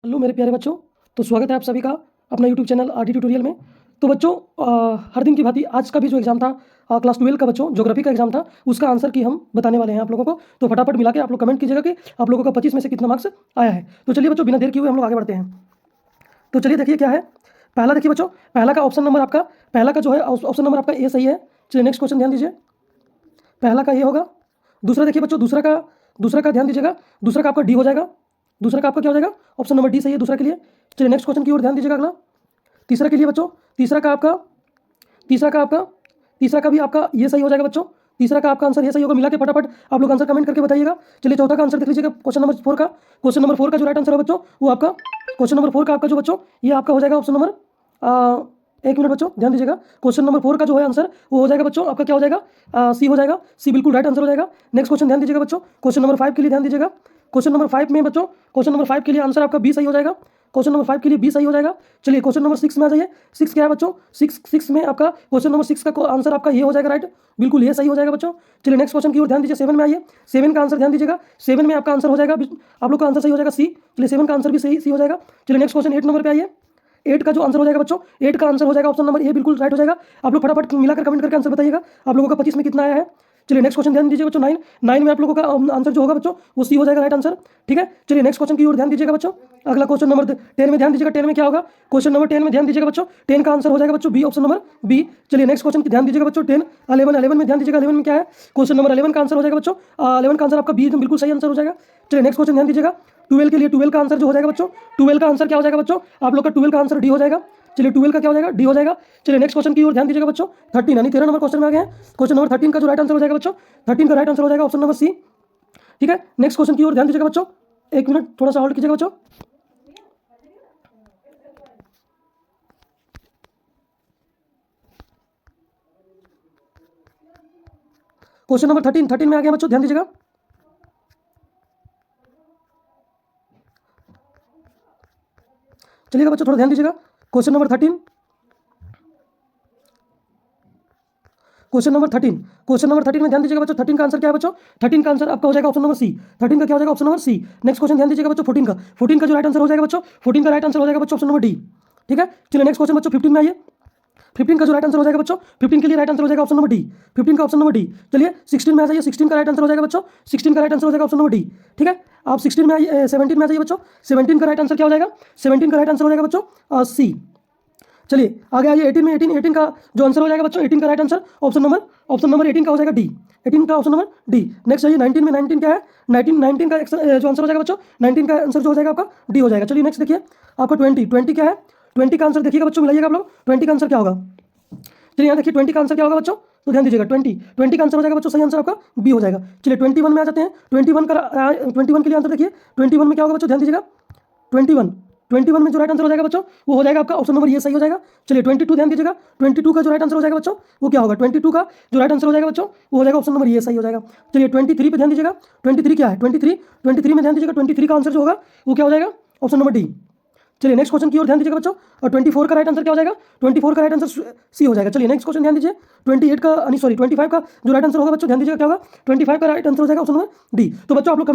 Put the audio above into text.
Hello मेरे प्यारे बच्चों। तो स्वागत है आप सभी का अपना यूट्यूब चैनल आरडी ट्यूटोरियल में। तो बच्चों हर दिन की भांति आज का भी जो एग्जाम था क्लास 12 का बच्चों ज्योग्राफी का एग्जाम था, उसका आंसर की हम बताने वाले हैं आप लोगों को। तो फटाफट मिला के आप लोग कमेंट कीजिएगा कि आप लोगों का 25 में से कितना मार्क्स आया है। तो चलिए बच्चों, बिना देर किए हुए हम लोग आगे बढ़ते हैं। तो चलिए देखिए क्या है। पहला देखिए बच्चों, पहला का ऑप्शन नंबर आपका, पहला का जो है ऑप्शन नंबर आपका ए सही है। चलिए नेक्स्ट क्वेश्चन ध्यान दीजिए, पहला का ये होगा। दूसरा देखिए बच्चों, दूसरा का ध्यान दीजिएगा, दूसरा का आपका डी हो जाएगा। दूसरा का आपका क्या हो जाएगा, ऑप्शन नंबर डी सही है दूसरा के लिए। चलिए नेक्स्ट क्वेश्चन की ओर ध्यान दीजिएगा। अगला तीसरा के लिए बच्चों, तीसरा का भी आपका ये सही हो जाएगा बच्चों। तीसरा का आपका आंसर ये सही होगा। मिला के फटाफट आप लोग आंसर कमेंट करके बताइएगा। चलिए चौथा का आंसर देख लीजिएगा, क्वेश्चन नंबर 4 का। क्वेश्चन नंबर 4 का जो राइट आंसर है बच्चों वो आपका, क्वेश्चन नंबर 4 का आपका जो बच्चों ये आपका हो जाएगा ऑप्शन नंबर, एक मिनट बच्चों ध्यान दीजिएगा। क्वेश्चन नंबर 4 का जो है आंसर वो हो जाएगा बच्चों आपका क्या हो जाएगा, सी हो जाएगा। सी बिल्कुल राइट आंसर हो जाएगा। नेक्स्ट क्वेश्चन ध्यान दीजिएगा बच्चों, क्वेश्चन नंबर 5 के लिए ध्यान दीजिएगा। क्वेश्चन नंबर 5 में बच्चों, क्वेश्चन नंबर 5 के लिए आंसर आपका बी सही हो जाएगा। क्वेश्चन नंबर 5 के लिए बी सही हो जाएगा। चलिए क्वेश्चन नंबर 6 में आ जाइए। 6 क्या है बच्चों, 6 में आपका क्वेश्चन नंबर 6 का आंसर आपका ये हो जाएगा राइट, बिल्कुल ये सही हो जाएगा बच्चों। चलिए नेक्स्ट क्वेश्चन की ओर ध्यान दीजिए। 7 में आइए। 7 का आंसर ध्यान दीजिएगा। 7 में आपका आंसर हो जाएगा, आप लोग का आंसर सही हो जाएगा सी। चलिए 7 का आंसर भी सही हो जाएगा। चलिए नेक्स्ट क्वेश्चन 8 नंबर पे आइए। 8 का जो आंसर हो जाएगा बच्चों, 8 का आंसर हो जाएगा ऑप्शन नंबर ए, बिल्कुल राइट हो जाएगा। आप लोग फटाफट मिलाकर कमेंट करके आंसर बताइएगा आप लोगों का 25 में कितना आया है। चलिए नेक्स्ट क्वेश्चन ध्यान दीजिए बच्चों। 9 में आप लोगों का आंसर जो होगा बच्चों वो सी हो जाएगा राइट आंसर। ठीक है, चलिए नेक्स्ट क्वेश्चन की ओर ध्यान दीजिएगा बच्चों। अगला क्वेश्चन नंबर 10 में ध्यान दीजिएगा। 10 में क्या होगा, क्वेश्चन नंबर 10 में ध्यान दीजिएगा बच्चों। 10 का आंसर हो जाएगा बच्चों बी, ऑप्शन नंबर बी। चलिए नेक्स्ट क्वेश्चन की ध्यान दीजिएगा बच्चों। 10 11 में ध्यान दीजिएगा। 11 में क्या है, क्वेश्चन नंबर 11 का आंसर हो जाएगा बच्चों, 11 का आंसर आपका बी बिल्कुल सही आंसर हो जाएगा। चलिए नेक्स्ट क्वेश्चन ध्यान दीजिएगा। 12 के लिए 12 का आंसर जो हो जाएगा बच्चों, 12 का आंसर क्या हो जाएगा बच्चों, आप लोग का 12 का आंसर डी हो जाएगा। चलिए 12 का क्या हो जाएगा, डी हो जाएगा। चलिए नेक्स्ट क्वेश्चन की ओर ध्यान दीजिएगा बच्चों। 13 यानी 13 नंबर क्वेश्चन में आ गए हैं। क्वेश्चन नंबर 13 का जो राइट आंसर हो जाएगा बच्चों, 13 का राइट आंसर हो जाएगा ऑप्शन नंबर सी। ठीक है, नेक्स्ट क्वेश्चन की ओर ध्यान दीजिएगा बच्चों। एक मिनट थोड़ा सा होल्ड कीजिएगा बच्चों। क्वेश्चन नंबर 13 में आ गया बच्चों, ध्यान दीजिएगा। चलिएगा बच्चों थोड़ा ध्यान दीजिएगा। क्वेश्चन नंबर 13, क्वेश्चन नंबर 13 में ध्यान दीजिएगा बच्चों। 13 का आंसर क्या है बच्चों, 13 का आंसर आपका हो जाएगा ऑप्शन नंबर सी। 13 का क्या हो जाएगा, option number C. Next question ध्यान दीजिएगा बच्चों। 14 का जो राइट आंसर हो जाएगा बच्चों, 14 का राइट आंसर हो जाएगा बच्चों ऑप्शन नंबर डी। ठीक है, चलिए नेक्स्ट क्वेश्चन बच्चों 15 में आइए। 15 का जो राइट आंसर हो जाएगा बच्चों, 15 के लिए राइट आंसर हो जाएगा ऑप्शन नंबर डी। 15 का ऑप्शन नंबर डी। चलिए 16 में आ जाइए। 16 का राइट आंसर हो जाएगा बच्चों, 16 का राइट आंसर हो जाएगा ऑप्शन नंबर डी। ठीक है, आप 16 में आइए, 17 में आ जाइए बच्चों। 17 का राइट आंसर क्या हो जाएगा, 17 का राइट आंसर हो जाएगा बच्चों सी। चलिए आगे आइए। 18 का जो आंसर हो जाएगा बच्चों, 18 का राइट आंसर ऑप्शन नंबर 18 का हो जाएगा डी। 18 का ऑप्शन नंबर डी। नेक्स्ट आइए 19 में। 19 क्या है, 19 का जो आंसर हो जाएगा बच्चों, 19 का आंसर जो हो जाएगा आपका डी हो जाएगा। चलिए नेक्स्ट देखिए आपका 20 क्या है, 20 का आंसर देखिएगा बच्चों, मिलाइएगा आप लोग। 20 का आंसर क्या होगा, चलिए यहाँ देखिए 20 का आंसर क्या होगा बच्चों, तो ध्यान दीजिएगा। 20 का आंसर हो जाएगा बच्चों, सही आंसर आपका बी हो जाएगा। चलिए 21 में आ जाते हैं। 21 के लिए आंसर देखिए। 21 में क्या होगा बच्चों, ध्यान दीजिएगा। 21 में जो राइट आंसर हो जाएगा बच्चों वो हो जाएगा आपका ऑप्शन नंबर ये सही हो जाएगा। चलिए 22 ध्यान दीजिएगा। 22 का जो राइट आंसर हो जाएगा बच्चों वो क्या होगा, 22 का जो राइट आंसर हो जाएगा बच्चों वो हो जाएगा ऑप्शन नंबर ये सही हो जाएगा। चलिए 23 पे ध्यान दीजिएगा। 23 क्या है, 23 में ध्यान दीजिएगा। 23 का आंसर जो होगा वो क्या हो जाएगा, ऑप्शन नंबर डी। चलिए नेक्स्ट क्वेश्चन की ओर ध्यान दीजिएगा बच्चों। और 24 का राइट आंसर क्या हो जाएगा, 24 का राइट आंसर सी हो जाएगा। चलिए नेक्स्ट क्वेश्चन ध्यान दीजिए। 25 का जो राइट आंसर होगा बच्चों, ध्यान दीजिएगा क्या होगा, 25 का राइट आंसर हो जाएगा ऑप्शन नंबर डी। तो बच्चों आप लोग